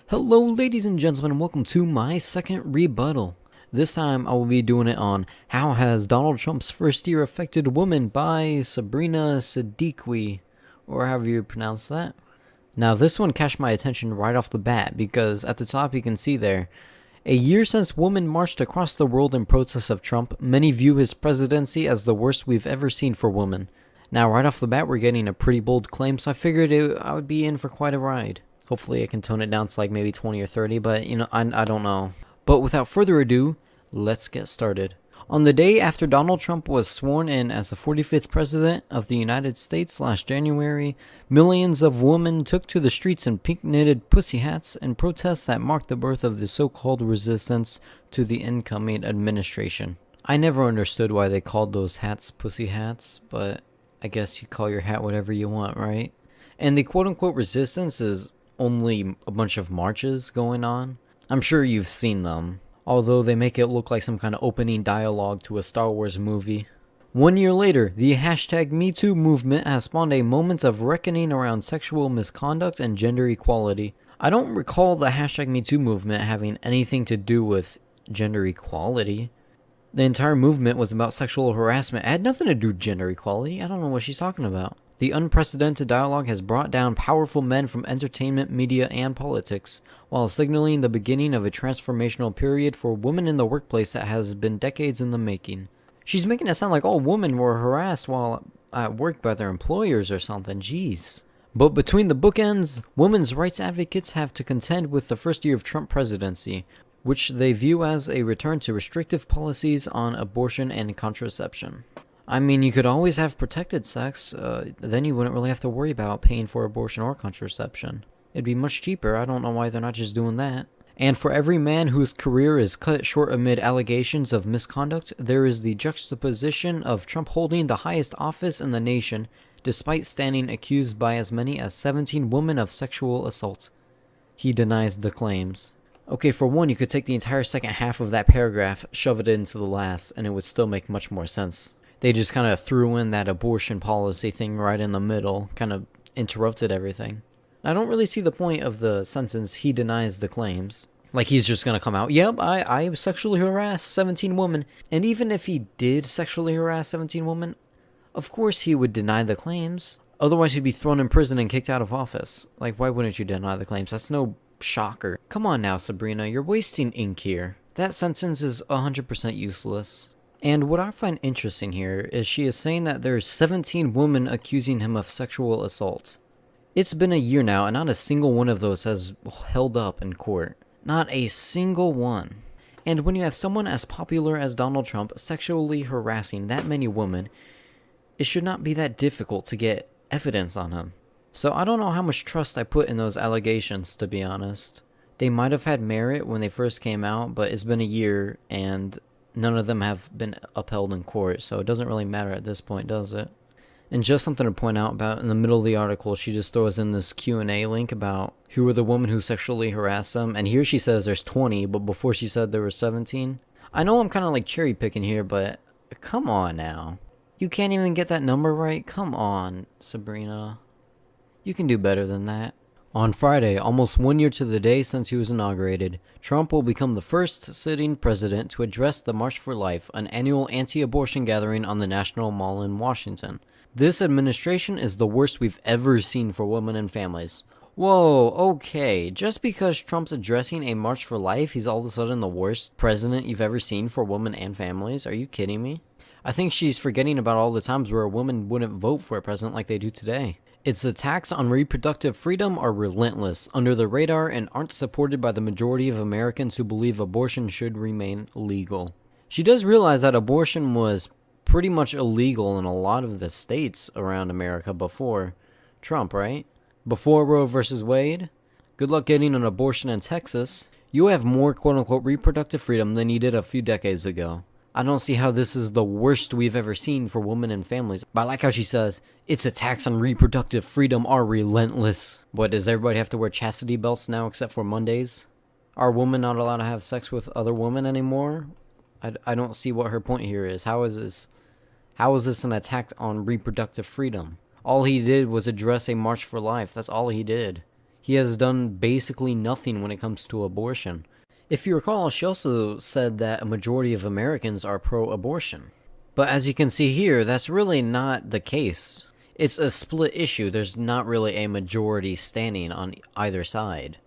Hello ladies and gentlemen, and welcome to my second rebuttal. This time I will be doing it on How Has Donald Trump's First Year Affected Women by Sabrina Siddiqui, or however you pronounce that. Now this one catch my attention right off the bat because at the top you can see there, a year since women marched across the world in protest of Trump, many view his presidency as the worst we've ever seen for women. Now right off the bat we're getting a pretty bold claim, so I figured I would be in for quite a ride. Hopefully I can tone it down to like maybe 20 or 30, but I don't know. But without further ado, let's get started. On the day after Donald Trump was sworn in as the 45th President of the United States last January, millions of women took to the streets in pink-knitted pussy hats in protests that marked the birth of the so-called resistance to the incoming administration. I never understood why they called those hats pussy hats, but I guess you call your hat whatever you want, right? And the quote-unquote resistance is only a bunch of marches going on. I'm sure you've seen them, although they make it look like some kind of opening dialogue to a Star Wars movie. 1 year later, the hashtag #MeToo movement has spawned a moment of reckoning around sexual misconduct and gender equality. I don't recall the hashtag #MeToo movement having anything to do with gender equality. The entire movement was about sexual harassment. It had nothing to do with gender equality. I don't know what she's talking about. The unprecedented dialogue has brought down powerful men from entertainment, media, and politics, while signaling the beginning of a transformational period for women in the workplace that has been decades in the making. She's making it sound like all women were harassed while at work by their employers or something. Jeez. But between the bookends, women's rights advocates have to contend with the first year of Trump presidency, which they view as a return to restrictive policies on abortion and contraception. I mean, you could always have protected sex, then you wouldn't really have to worry about paying for abortion or contraception. It'd be much cheaper. I don't know why they're not just doing that. And for every man whose career is cut short amid allegations of misconduct, there is the juxtaposition of Trump holding the highest office in the nation, despite standing accused by as many as 17 women of sexual assault. He denies the claims. Okay, for one, you could take the entire second half of that paragraph, shove it into the last, and it would still make much more sense. They just kind of threw in that abortion policy thing right in the middle, kind of interrupted everything. I don't really see the point of the sentence, he denies the claims. Like he's just going to come out, yep, I sexually harassed 17 women. And even if he did sexually harass 17 women, of course he would deny the claims. Otherwise he'd be thrown in prison and kicked out of office. Like, why wouldn't you deny the claims? That's no shocker. Come on now, Sabrina, you're wasting ink here. That sentence is 100% useless. And what I find interesting here is she is saying that there's 17 women accusing him of sexual assault. It's been a year now and not a single one of those has held up in court. Not a single one. And when you have someone as popular as Donald Trump sexually harassing that many women, it should not be that difficult to get evidence on him. So I don't know how much trust I put in those allegations, to be honest. They might have had merit when they first came out, but it's been a year and none of them have been upheld in court, so it doesn't really matter at this point, does it? And just something to point out about, in the middle of the article, she just throws in this Q&A link about who were the women who sexually harassed them, and here she says there's 20, but before she said there were 17. I know I'm kind of like cherry picking here, but come on now. You can't even get that number right? Come on, Sabrina. You can do better than that. On Friday, almost 1 year to the day since he was inaugurated, Trump will become the first sitting president to address the March for Life, an annual anti-abortion gathering on the National Mall in Washington. This administration is the worst we've ever seen for women and families. Whoa, okay, just because Trump's addressing a March for Life, he's all of a sudden the worst president you've ever seen for women and families? Are you kidding me? I think she's forgetting about all the times where a woman wouldn't vote for a president like they do today. Its attacks on reproductive freedom are relentless, under the radar, and aren't supported by the majority of Americans who believe abortion should remain legal. She does realize that abortion was pretty much illegal in a lot of the states around America before Trump, right? Before Roe versus Wade? Good luck getting an abortion in Texas. You have more quote-unquote reproductive freedom than you did a few decades ago. I don't see how this is the worst we've ever seen for women and families. But I like how she says, its attacks on reproductive freedom are relentless. What, does everybody have to wear chastity belts now except for Mondays? Are women not allowed to have sex with other women anymore? I don't see what her point here is. How is this an attack on reproductive freedom? All he did was address a March for Life. That's all he did. He has done basically nothing when it comes to abortion. If you recall, she also said that a majority of Americans are pro-abortion. But as you can see here, that's really not the case. It's a split issue. There's not really a majority standing on either side.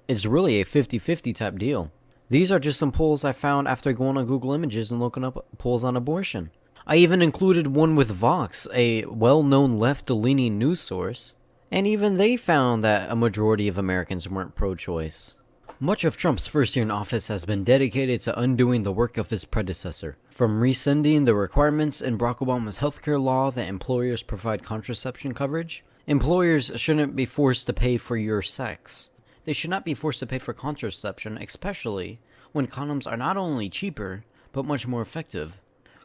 It's really a 50-50 type deal. These are just some polls I found after going on Google Images and looking up polls on abortion. I even included one with Vox, a well-known left-leaning news source, and even they found that a majority of Americans weren't pro-choice. Much of Trump's first year in office has been dedicated to undoing the work of his predecessor, from rescinding the requirements in Barack Obama's healthcare law that employers provide contraception coverage. Employers shouldn't be forced to pay for your sex. They should not be forced to pay for contraception, especially when condoms are not only cheaper, but much more effective.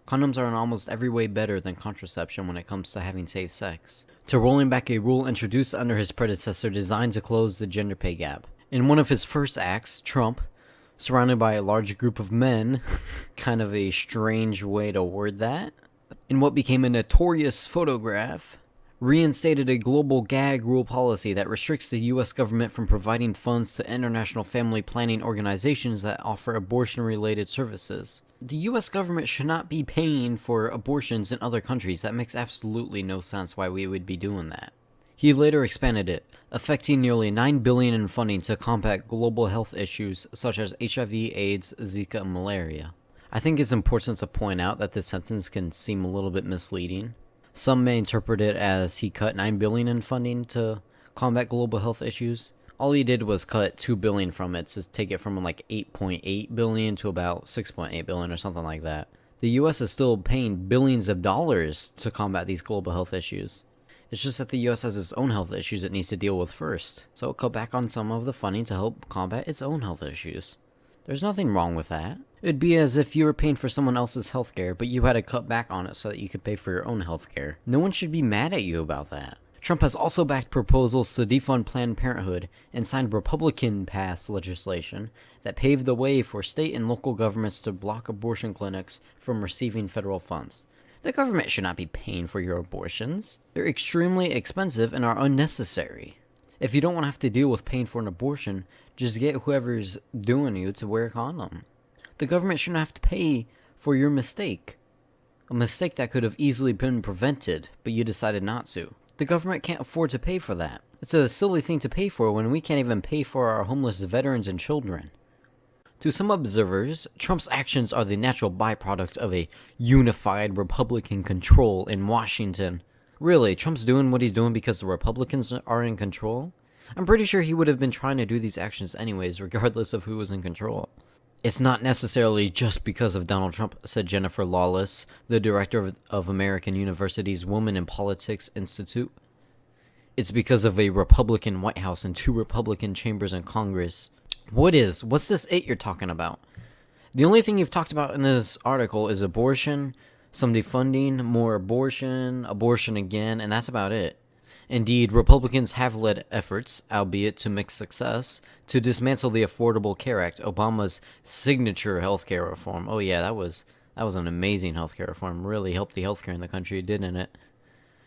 Condoms are in almost every way better than contraception when it comes to having safe sex. To rolling back a rule introduced under his predecessor designed to close the gender pay gap. In one of his first acts, Trump, surrounded by a large group of men, kind of a strange way to word that, in what became a notorious photograph, reinstated a global gag rule policy that restricts the U.S. government from providing funds to international family planning organizations that offer abortion-related services. The U.S. government should not be paying for abortions in other countries. That makes absolutely no sense why we would be doing that. He later expanded it, affecting nearly $9 billion in funding to combat global health issues such as HIV, AIDS, Zika, and malaria. I think it's important to point out that this sentence can seem a little bit misleading. Some may interpret it as he cut $9 billion in funding to combat global health issues. All he did was cut $2 billion from it to take it from like $8.8 billion to about $6.8 billion or something like that. The US is still paying billions of dollars to combat these global health issues. It's just that the US has its own health issues it needs to deal with first. So cut back on some of the funding to help combat its own health issues. There's nothing wrong with that. It'd be as if you were paying for someone else's healthcare, but you had to cut back on it so that you could pay for your own healthcare. No one should be mad at you about that. Trump has also backed proposals to defund Planned Parenthood and signed Republican-passed legislation that paved the way for state and local governments to block abortion clinics from receiving federal funds. The government should not be paying for your abortions. They're extremely expensive and are unnecessary. If you don't want to have to deal with paying for an abortion, just get whoever's doing you to wear a condom. The government shouldn't have to pay for your mistake. A mistake that could have easily been prevented, but you decided not to. The government can't afford to pay for that. It's a silly thing to pay for when we can't even pay for our homeless veterans and children. To some observers, Trump's actions are the natural byproduct of a unified Republican control in Washington. Really, Trump's doing what he's doing because the Republicans are in control? I'm pretty sure he would have been trying to do these actions anyways, regardless of who was in control. It's not necessarily just because of Donald Trump, said Jennifer Lawless, the director of American University's Women in Politics Institute. It's because of a Republican White House and 2 Republican chambers in Congress. What's this 8 you're talking about? The only thing you've talked about in this article is abortion, some defunding, more abortion, abortion again, and that's about it. Indeed, Republicans have led efforts, albeit to mixed success, to dismantle the Affordable Care Act, Obama's signature healthcare reform. Oh yeah, that was an amazing healthcare reform. Really helped the healthcare in the country, didn't it?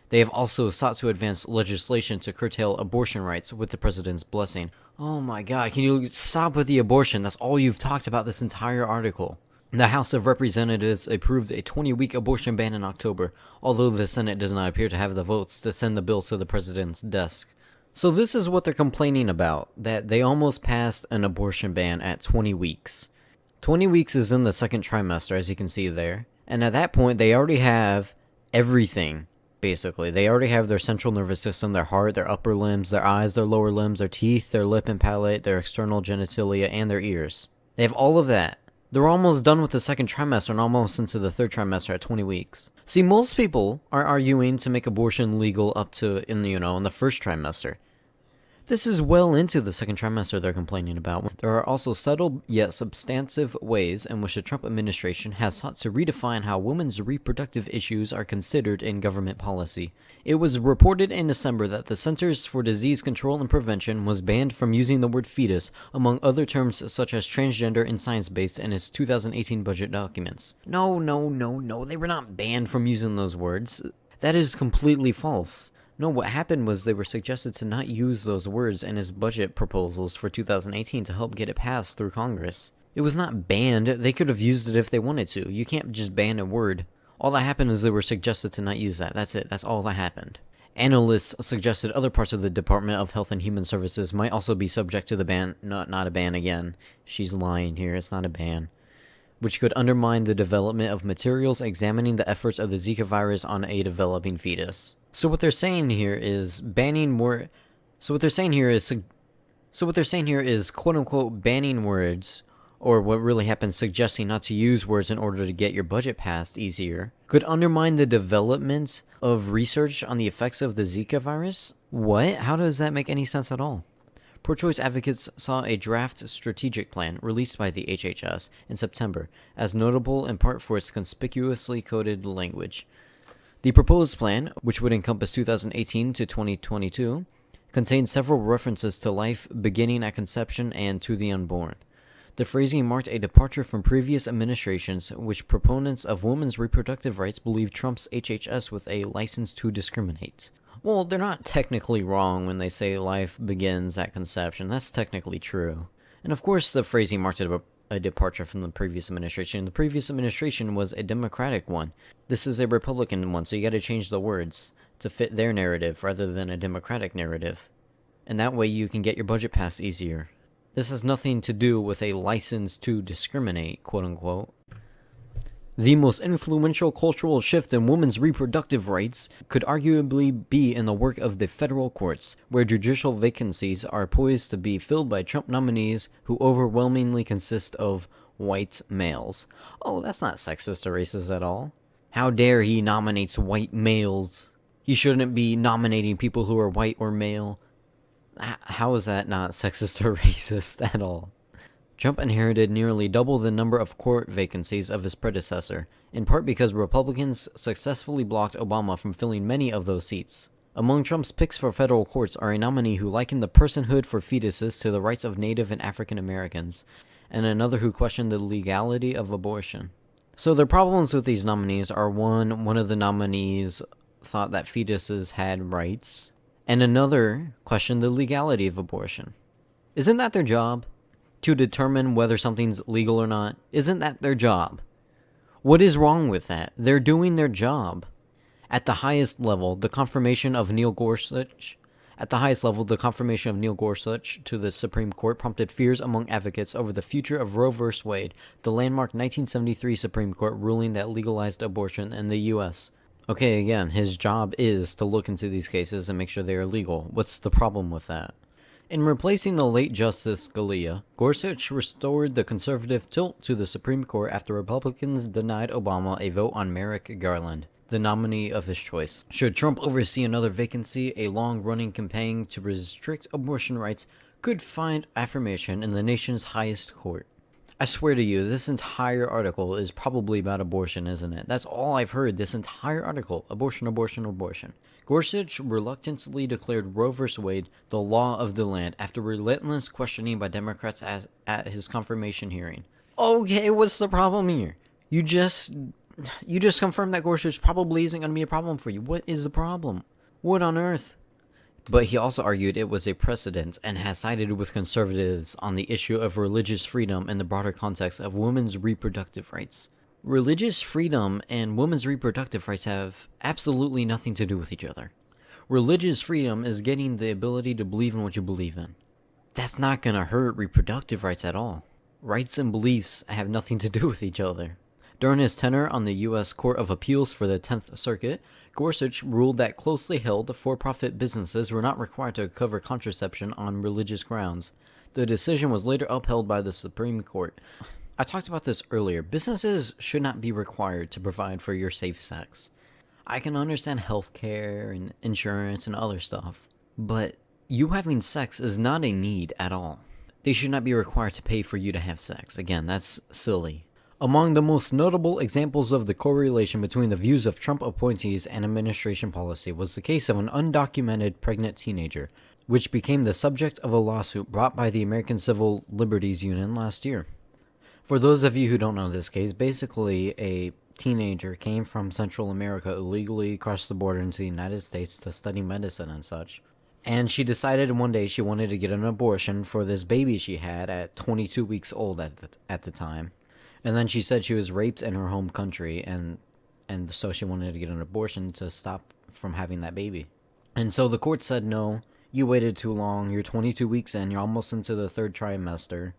They have also sought to advance legislation to curtail abortion rights with the president's blessing. Oh my god, can you stop with the abortion? That's all you've talked about this entire article. The House of Representatives approved a 20-week abortion ban in October, although the Senate does not appear to have the votes to send the bill to the president's desk. So this is what they're complaining about, that they almost passed an abortion ban at 20 weeks. 20 weeks is in the second trimester, as you can see there. And at that point, they already have everything, basically. They already have their central nervous system, their heart, their upper limbs, their eyes, their lower limbs, their teeth, their lip and palate, their external genitalia, and their ears. They have all of that. They're almost done with the second trimester and almost into the third trimester at 20 weeks. See, most people are arguing to make abortion legal up to, in the first trimester. This is well into the second trimester they're complaining about. There are also subtle yet substantive ways in which the Trump administration has sought to redefine how women's reproductive issues are considered in government policy. It was reported in December that the Centers for Disease Control and Prevention was banned from using the word fetus, among other terms such as transgender and science-based, in its 2018 budget documents. No, they were not banned from using those words. That is completely false. No, what happened was they were suggested to not use those words in his budget proposals for 2018 to help get it passed through Congress. It was not banned. They could have used it if they wanted to. You can't just ban a word. All that happened is they were suggested to not use that. That's it. That's all that happened. Analysts suggested other parts of the Department of Health and Human Services might also be subject to the ban. Not a ban again. She's lying here. It's not a ban. Which could undermine the development of materials examining the efforts of the Zika virus on a developing fetus. So what they're saying here is banning more. So what they're saying here is quote unquote banning words, or what really happens, suggesting not to use words in order to get your budget passed easier, could undermine the development of research on the effects of the Zika virus? What? How does that make any sense at all? Pro-choice advocates saw a draft strategic plan released by the HHS in September as notable in part for its conspicuously coded language. The proposed plan, which would encompass 2018 to 2022, contained several references to life beginning at conception and to the unborn. The phrasing marked a departure from previous administrations, which proponents of women's reproductive rights believe Trump's HHS with a license to discriminate. Well, they're not technically wrong when they say life begins at conception. That's technically true. And of course, the phrasing marked a departure from the previous administration. The previous administration was a Democratic one. This is a Republican one, so you gotta change the words to fit their narrative rather than a Democratic narrative. And that way you can get your budget passed easier. This has nothing to do with a license to discriminate, quote unquote. The most influential cultural shift in women's reproductive rights could arguably be in the work of the federal courts, where judicial vacancies are poised to be filled by Trump nominees who overwhelmingly consist of white males. Oh, that's not sexist or racist at all. How dare he nominates white males? He shouldn't be nominating people who are white or male. How is that not sexist or racist at all? Trump inherited nearly double the number of court vacancies of his predecessor, in part because Republicans successfully blocked Obama from filling many of those seats. Among Trump's picks for federal courts are a nominee who likened the personhood for fetuses to the rights of Native and African Americans, and another who questioned the legality of abortion. So the problems with these nominees are one of the nominees thought that fetuses had rights, and another questioned the legality of abortion. Isn't that their job? To determine whether something's legal or not? Isn't that their job? What is wrong with that? They're doing their job. At the highest level, the confirmation of Neil Gorsuch to the Supreme Court prompted fears among advocates over the future of Roe v. Wade, the landmark 1973 Supreme Court ruling that legalized abortion in the U.S. Okay, again, his job is to look into these cases and make sure they are legal. What's the problem with that? In replacing the late Justice Scalia, Gorsuch restored the conservative tilt to the Supreme Court after Republicans denied Obama a vote on Merrick Garland, the nominee of his choice. Should Trump oversee another vacancy, a long-running campaign to restrict abortion rights could find affirmation in the nation's highest court. I swear to you, this entire article is probably about abortion, isn't it? That's all I've heard this entire article. Abortion, abortion, abortion. Gorsuch reluctantly declared Roe v. Wade the law of the land after relentless questioning by Democrats at his confirmation hearing. Okay, what's the problem here? You just confirmed that Gorsuch probably isn't going to be a problem for you. What is the problem? What on earth? But he also argued it was a precedent and has sided with conservatives on the issue of religious freedom in the broader context of women's reproductive rights. Religious freedom and women's reproductive rights have absolutely nothing to do with each other. Religious freedom is getting the ability to believe in what you believe in. That's not going to hurt reproductive rights at all. Rights and beliefs have nothing to do with each other. During his tenure on the U.S. Court of Appeals for the 10th Circuit, Gorsuch ruled that closely held for-profit businesses were not required to cover contraception on religious grounds. The decision was later upheld by the Supreme Court. I talked about this earlier. Businesses should not be required to provide for your safe sex. I can understand healthcare and insurance and other stuff, but you having sex is not a need at all. They should not be required to pay for you to have sex. Again, that's silly. Among the most notable examples of the correlation between the views of Trump appointees and administration policy was the case of an undocumented pregnant teenager, which became the subject of a lawsuit brought by the American Civil Liberties Union last year. For those of you who don't know this case, basically a teenager came from Central America illegally across the border into the United States to study medicine and such. And she decided one day she wanted to get an abortion for this baby she had at 22 weeks old at the time. And then she said she was raped in her home country, and so she wanted to get an abortion to stop from having that baby. And so the court said, no, you waited too long, you're 22 weeks in, you're almost into the third trimester.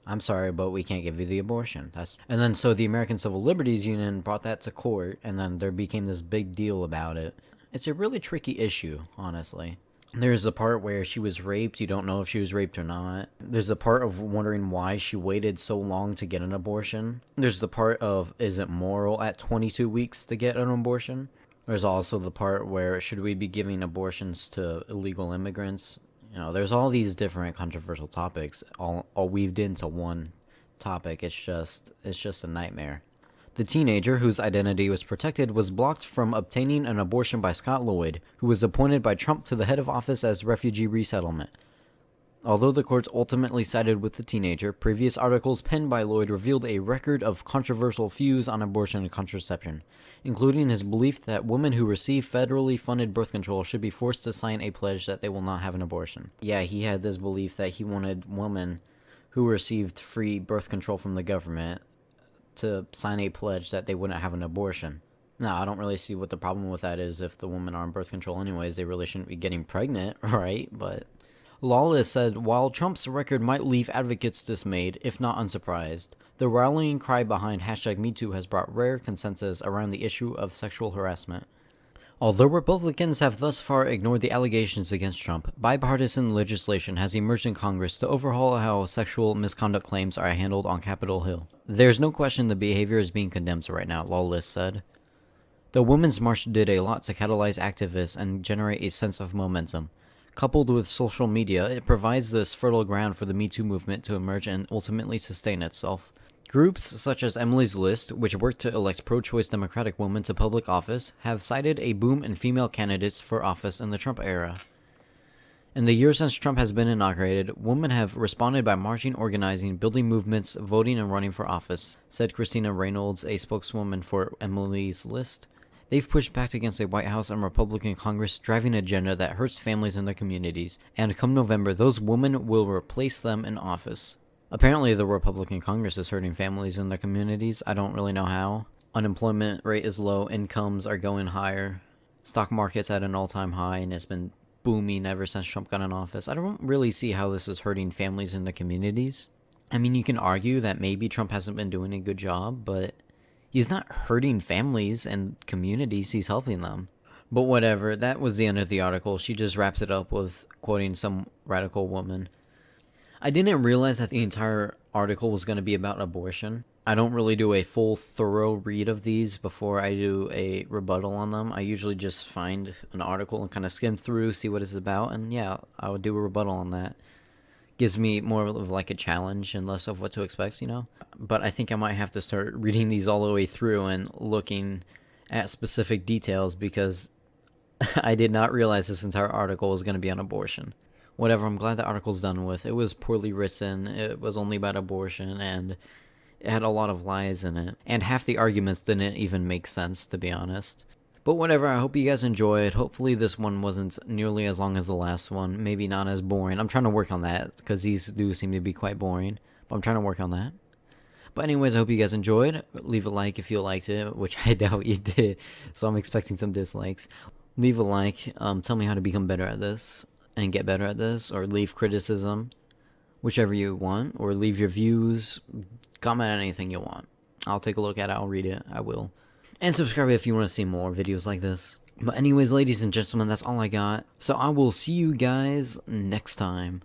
I'm sorry, but we can't give you the abortion. And then so the American Civil Liberties Union brought that to court, and then there became this big deal about it. It's a really tricky issue, honestly. There's the part where she was raped. You don't know if she was raped or not. There's the part of wondering why she waited so long to get an abortion. There's the part of, is it moral at 22 weeks to get an abortion? There's also the part where, should we be giving abortions to illegal immigrants? You know, there's all these different controversial topics all weaved into one topic. It's just a nightmare. The teenager, whose identity was protected, was blocked from obtaining an abortion by Scott Lloyd, who was appointed by Trump to the head of office as refugee resettlement. Although the courts ultimately sided with the teenager, previous articles penned by Lloyd revealed a record of controversial views on abortion and contraception, including his belief that women who receive federally funded birth control should be forced to sign a pledge that they will not have an abortion. Yeah, he had this belief that he wanted women who received free birth control from the government to sign a pledge that they wouldn't have an abortion. Now, I don't really see what the problem with that is. If the women are on birth control anyways, they really shouldn't be getting pregnant, right? But Lawless said, while Trump's record might leave advocates dismayed, if not unsurprised, the rallying cry behind #MeToo has brought rare consensus around the issue of sexual harassment. Although Republicans have thus far ignored the allegations against Trump, bipartisan legislation has emerged in Congress to overhaul how sexual misconduct claims are handled on Capitol Hill. There's no question the behavior is being condemned right now, Lawless said. The Women's March did a lot to catalyze activists and generate a sense of momentum. Coupled with social media, it provides this fertile ground for the Me Too movement to emerge and ultimately sustain itself. Groups such as Emily's List, which work to elect pro-choice Democratic women to public office, have cited a boom in female candidates for office in the Trump era. In the years since Trump has been inaugurated, women have responded by marching, organizing, building movements, voting, and running for office, said Christina Reynolds, a spokeswoman for Emily's List. They've pushed back against a White House and Republican Congress driving an agenda that hurts families and their communities, and come November, those women will replace them in office. Apparently, the Republican Congress is hurting families in their communities. I don't really know how. Unemployment rate is low, incomes are going higher, stock market's at an all-time high, and it's been booming ever since Trump got in office. I don't really see how this is hurting families in their communities. I mean, you can argue that maybe Trump hasn't been doing a good job, but he's not hurting families and communities, he's helping them. But whatever, that was the end of the article. She just wraps it up with quoting some radical woman. I didn't realize that the entire article was going to be about abortion. I don't really do a full, thorough read of these before I do a rebuttal on them. I usually just find an article and kind of skim through, see what it's about, and yeah, I would do a rebuttal on that. Gives me more of like a challenge and less of what to expect, you know? But I think I might have to start reading these all the way through and looking at specific details because I did not realize this entire article was going to be on abortion. Whatever, I'm glad the article's done with. It was poorly written, it was only about abortion, and it had a lot of lies in it. And half the arguments didn't even make sense, to be honest. But whatever, I hope you guys enjoyed. Hopefully this one wasn't nearly as long as the last one. Maybe not as boring. I'm trying to work on that, because these do seem to be quite boring. But I'm trying to work on that. But anyways, I hope you guys enjoyed. Leave a like if you liked it, which I doubt you did. So I'm expecting some dislikes. Leave a like. Tell me how to become better at this and get better at this, or leave criticism, whichever you want, or leave your views, comment on anything you want. I'll take a look at it, I'll read it, I will. And subscribe if you want to see more videos like this. But anyways, ladies and gentlemen, that's all I got. So I will see you guys next time.